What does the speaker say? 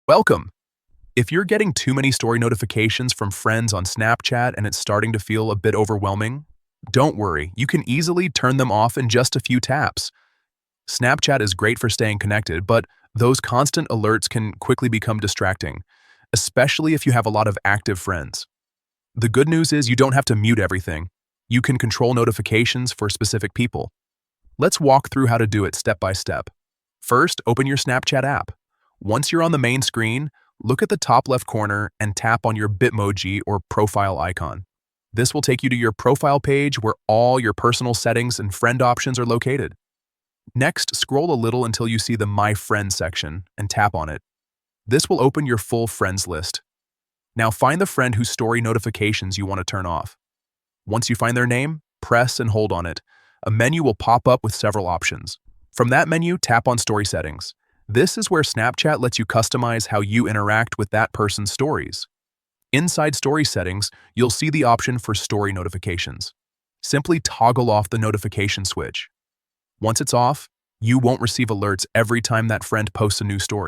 Welcome! If you're getting too many story notifications from friends on Snapchat and it's starting to feel a bit overwhelming, don't worry, you can easily turn them off in just a few taps. Snapchat is great for staying connected, but those constant alerts can quickly become distracting, especially if you have a lot of active friends. The good news is you don't have to mute everything. You can control notifications for specific people. Let's walk through how to do it step by step. First, open your Snapchat app. Once you're on the main screen, look at the top left corner and tap on your Bitmoji or profile icon. This will take you to your profile page where all your personal settings and friend options are located. Next, scroll a little until you see the My Friends section and tap on it. This will open your full friends list. Now find the friend whose story notifications you want to turn off. Once you find their name, press and hold on it. A menu will pop up with several options. From that menu, tap on Story Settings. This is where Snapchat lets you customize how you interact with that person's stories. Inside Story Settings, you'll see the option for story notifications. Simply toggle off the notification switch. Once it's off, you won't receive alerts every time that friend posts a new story.